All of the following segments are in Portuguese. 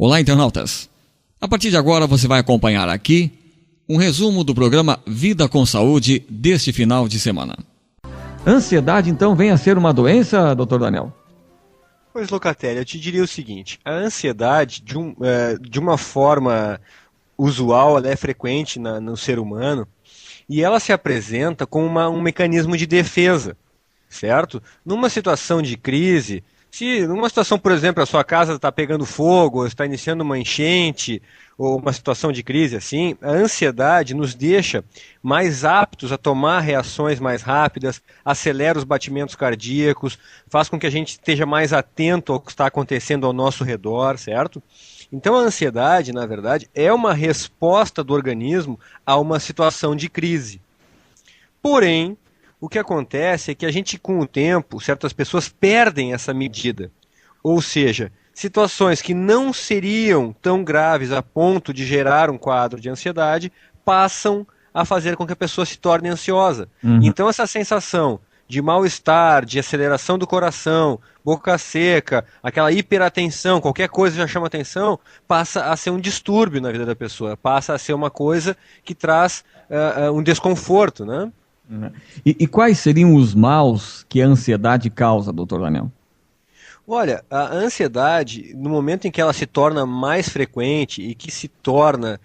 Olá, internautas! A partir de agora você vai acompanhar aqui um resumo do programa Vida com Saúde deste final de semana. Ansiedade, então, vem a ser uma doença, Dr. Daniel? Pois, Locatelli, eu te diria o seguinte, a ansiedade, de uma forma usual, ela é frequente no ser humano, e ela se apresenta como um mecanismo de defesa, certo? Numa situação de crise, se numa situação, por exemplo, a sua casa está pegando fogo, ou está iniciando uma enchente, ou uma situação de crise assim, a ansiedade nos deixa mais aptos a tomar reações mais rápidas, acelera os batimentos cardíacos, faz com que a gente esteja mais atento ao que está acontecendo ao nosso redor, certo? Então a ansiedade, na verdade, é uma resposta do organismo a uma situação de crise. Porém, o que acontece é que a gente, com o tempo, certas pessoas perdem essa medida. Ou seja, situações que não seriam tão graves a ponto de gerar um quadro de ansiedade passam a fazer com que a pessoa se torne ansiosa. Então essa sensação de mal-estar, de aceleração do coração, boca seca, aquela hiperatenção, qualquer coisa já chama atenção, passa a ser um distúrbio na vida da pessoa, passa a ser uma coisa que traz um desconforto, né? E quais seriam os maus que a ansiedade causa, doutor Daniel? Olha, a ansiedade, no momento em que ela se torna mais frequente e que se torna,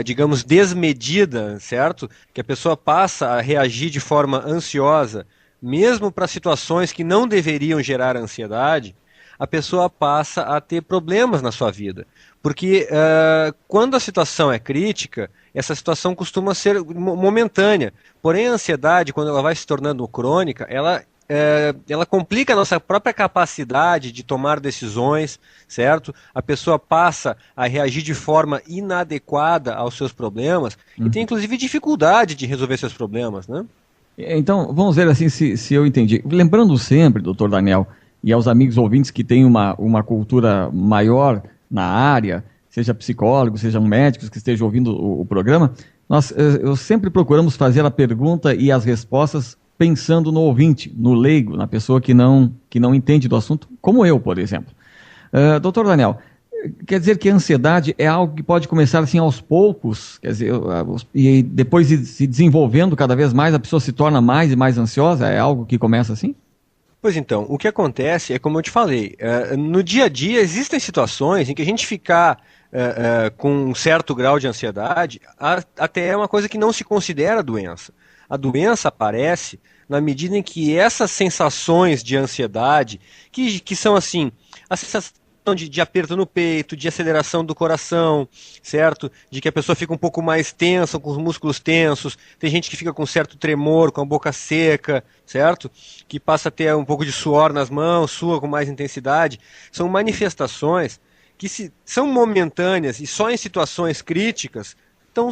digamos, desmedida, certo? Que a pessoa passa a reagir de forma ansiosa, mesmo para situações que não deveriam gerar ansiedade, a pessoa passa a ter problemas na sua vida. Porque quando a situação é crítica, essa situação costuma ser momentânea. Porém, a ansiedade, quando ela vai se tornando crônica, ela complica a nossa própria capacidade de tomar decisões, certo? A pessoa passa a reagir de forma inadequada aos seus problemas e tem, inclusive, dificuldade de resolver seus problemas, né? Então, vamos ver assim se eu entendi. Lembrando sempre, doutor Daniel, e aos amigos ouvintes que têm uma cultura maior na área, seja psicólogos, sejam médicos que estejam ouvindo o programa, eu sempre procuramos fazer a pergunta e as respostas pensando no ouvinte, no leigo, na pessoa que não entende do assunto, como eu, por exemplo. Doutor Daniel, quer dizer que a ansiedade é algo que pode começar assim aos poucos, quer dizer, e depois de se desenvolvendo cada vez mais, a pessoa se torna mais e mais ansiosa? É algo que começa assim? Pois então, o que acontece é como eu te falei, no dia a dia existem situações em que a gente ficar com um certo grau de ansiedade até é uma coisa que não se considera doença. A doença aparece na medida em que essas sensações de ansiedade, que são assim, a sensação de aperto no peito, de aceleração do coração, certo? De que a pessoa fica um pouco mais tensa, com os músculos tensos, tem gente que fica com certo tremor, com a boca seca, certo? Que passa a ter um pouco de suor nas mãos, sua com mais intensidade. São manifestações que são momentâneas e só em situações críticas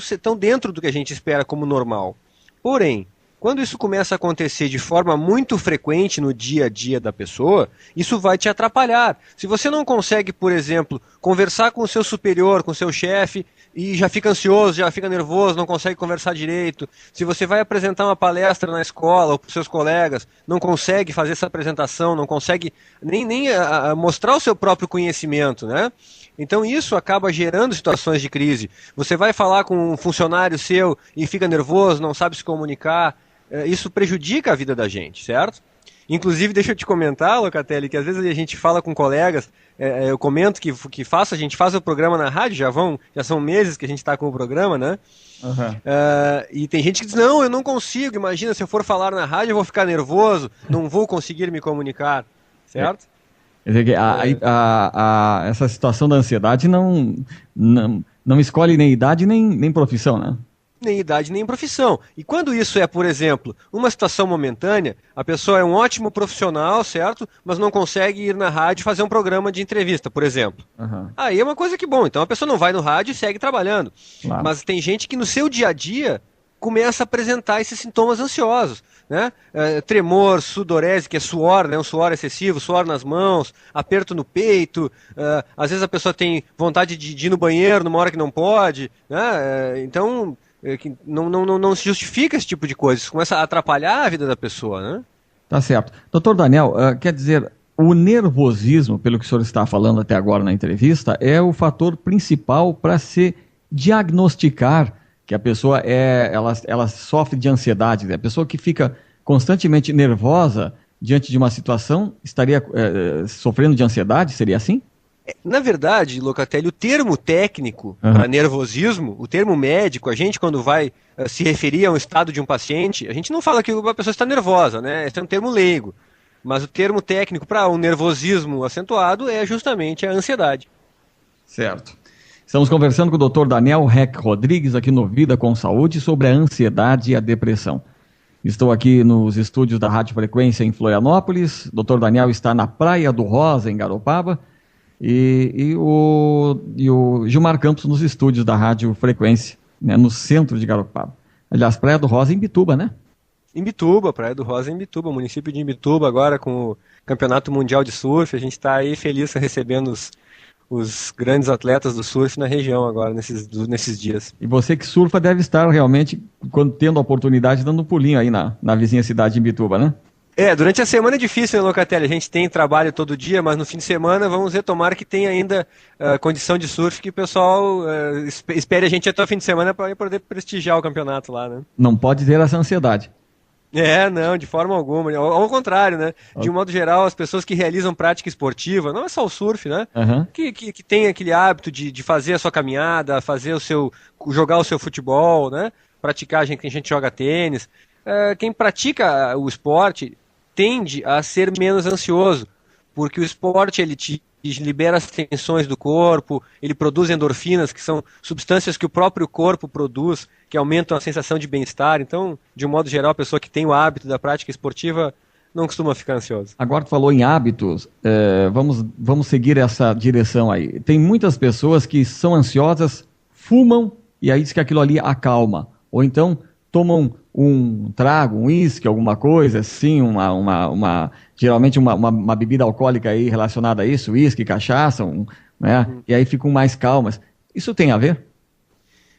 estão dentro do que a gente espera como normal. Porém, quando isso começa a acontecer de forma muito frequente no dia a dia da pessoa, isso vai te atrapalhar. Se você não consegue, por exemplo, conversar com o seu superior, com o seu chefe, e já fica ansioso, já fica nervoso, não consegue conversar direito, se você vai apresentar uma palestra na escola ou para os seus colegas, não consegue fazer essa apresentação, não consegue nem mostrar o seu próprio conhecimento, né? Então isso acaba gerando situações de crise. Você vai falar com um funcionário seu e fica nervoso, não sabe se comunicar, isso prejudica a vida da gente, certo? Inclusive, deixa eu te comentar, Locatelli, que às vezes a gente fala com colegas, eu comento que a gente faz o programa na rádio, já são meses que a gente está com o programa, né? E tem gente que diz, não, eu não consigo, imagina, se eu for falar na rádio eu vou ficar nervoso, não vou conseguir me comunicar, certo? Quer dizer que essa situação da ansiedade não escolhe nem idade nem profissão, né? Nem idade, nem profissão. E quando isso é, por exemplo, uma situação momentânea, a pessoa é um ótimo profissional, certo? Mas não consegue ir na rádio fazer um programa de entrevista, por exemplo. Aí é uma coisa que, bom, então a pessoa não vai no rádio e segue trabalhando. Claro. Mas tem gente que no seu dia a dia começa a apresentar esses sintomas ansiosos, né? Tremor, sudorese, que é suor, né? Um suor excessivo, suor nas mãos, aperto no peito, às vezes a pessoa tem vontade de ir no banheiro numa hora que não pode, né? Então não se justifica esse tipo de coisa, isso começa a atrapalhar a vida da pessoa, né? Tá certo. Doutor Daniel, quer dizer, O nervosismo, pelo que o senhor está falando até agora na entrevista, é o fator principal para se diagnosticar que a pessoa ela sofre de ansiedade. A pessoa que fica constantemente nervosa diante de uma situação estaria sofrendo de ansiedade? Seria assim? Na verdade, Locatelli, o termo técnico para nervosismo, o termo médico, a gente quando vai se referir a um estado de um paciente, a gente não fala que a pessoa está nervosa, né? Esse é um termo leigo. Mas o termo técnico para um nervosismo acentuado é justamente a ansiedade. Certo. Estamos conversando com o Dr. Daniel Reck Rodrigues aqui no Vida com Saúde sobre a ansiedade e a depressão. Estou aqui nos estúdios da Rádio Frequência em Florianópolis. O Dr. Daniel está na Praia do Rosa, em Garopaba. E o Gilmar Campos nos estúdios da Rádio Frequência, né, no centro de Garopaba. Aliás, Praia do Rosa em Imbituba, né? Imbituba, Praia do Rosa em Imbituba, município de Imbituba, agora com o Campeonato Mundial de Surf, a gente está aí feliz recebendo os grandes atletas do surf na região agora, nesses dias. E você que surfa deve estar realmente, quando tendo a oportunidade, dando um pulinho aí na vizinha cidade de Imbituba, né? Durante a semana é difícil, né, Locatelli? A gente tem trabalho todo dia, mas no fim de semana vamos retomar que tem ainda condição de surf, que o pessoal espere a gente até o fim de semana para poder prestigiar o campeonato lá, né? Não pode ter essa ansiedade. Não, de forma alguma. Ao contrário, né? De um modo geral, as pessoas que realizam prática esportiva, não é só o surf, né? Que tem aquele hábito de fazer a sua caminhada, jogar o seu futebol, né? Praticar, a gente joga tênis. Quem pratica o esporte tende a ser menos ansioso, porque o esporte ele te libera as tensões do corpo, ele produz endorfinas, que são substâncias que o próprio corpo produz, que aumentam a sensação de bem-estar. Então, de um modo geral, a pessoa que tem o hábito da prática esportiva não costuma ficar ansiosa. Agora tu falou em hábitos, vamos seguir essa direção aí. Tem muitas pessoas que são ansiosas, fumam e aí diz que aquilo ali acalma. Ou então tomam um trago, um uísque, alguma coisa, assim, geralmente uma bebida alcoólica aí relacionada a isso, uísque, cachaça, né? E aí ficam mais calmas. Isso tem a ver?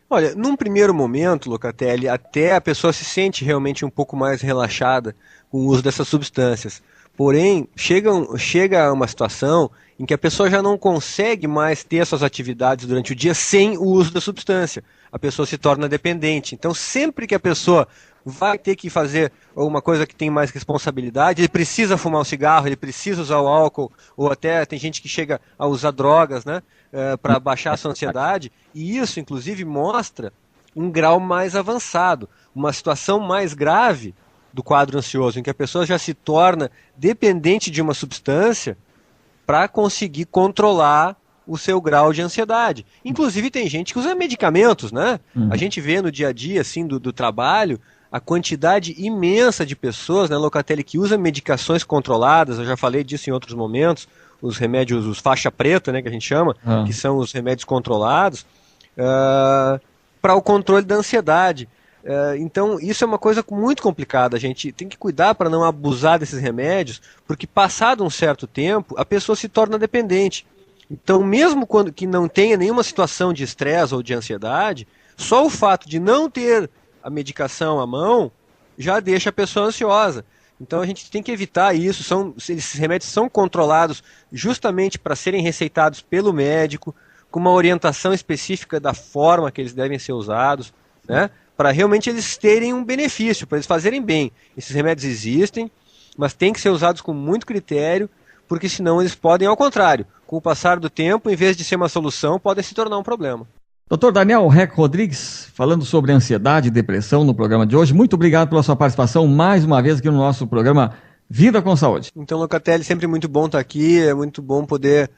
Olha, num primeiro momento, Locatelli, até a pessoa se sente realmente um pouco mais relaxada com o uso dessas substâncias. Porém, chega uma situação em que a pessoa já não consegue mais ter suas atividades durante o dia sem o uso da substância. A pessoa se torna dependente. Então, sempre que a pessoa vai ter que fazer alguma coisa que tem mais responsabilidade, ele precisa fumar um cigarro, ele precisa usar o álcool, ou até tem gente que chega a usar drogas, né, para baixar a sua ansiedade, e isso, inclusive, mostra um grau mais avançado, uma situação mais grave do quadro ansioso, em que a pessoa já se torna dependente de uma substância para conseguir controlar o seu grau de ansiedade. Inclusive tem gente que usa medicamentos, né? A gente vê no dia a dia, assim, do trabalho, a quantidade imensa de pessoas, né, Locatelli, que usa medicações controladas. Eu já falei disso em outros momentos, os remédios, os faixa preta, né, que a gente chama, que são os remédios controlados, para o controle da ansiedade. Então, isso é uma coisa muito complicada. A gente tem que cuidar para não abusar desses remédios, porque passado um certo tempo, a pessoa se torna dependente. Então, mesmo quando que não tenha nenhuma situação de estresse ou de ansiedade, só o fato de não ter a medicação à mão já deixa a pessoa ansiosa. Então, a gente tem que evitar isso. Esses remédios são controlados justamente para serem receitados pelo médico, com uma orientação específica da forma que eles devem ser usados, né? Para realmente eles terem um benefício, para eles fazerem bem. Esses remédios existem, mas têm que ser usados com muito critério, porque senão eles podem, ao contrário, com o passar do tempo, em vez de ser uma solução, podem se tornar um problema. Dr. Daniel Reck Rodrigues, falando sobre ansiedade e depressão no programa de hoje, muito obrigado pela sua participação mais uma vez aqui no nosso programa Vida com Saúde. Então, Locatelli, sempre muito bom estar aqui, é muito bom poder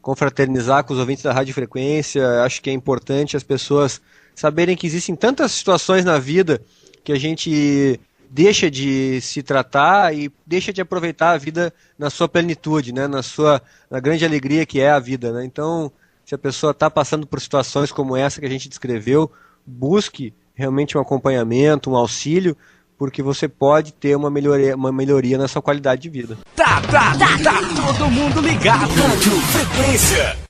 confraternizar com os ouvintes da Rádio Frequência. Acho que é importante as pessoas saberem que existem tantas situações na vida que a gente deixa de se tratar e deixa de aproveitar a vida na sua plenitude, né? Na grande alegria que é a vida, né? Então, se a pessoa está passando por situações como essa que a gente descreveu, busque realmente um acompanhamento, um auxílio, porque você pode ter uma melhoria na sua qualidade de vida. Tá todo mundo ligado. Rádio Frequência.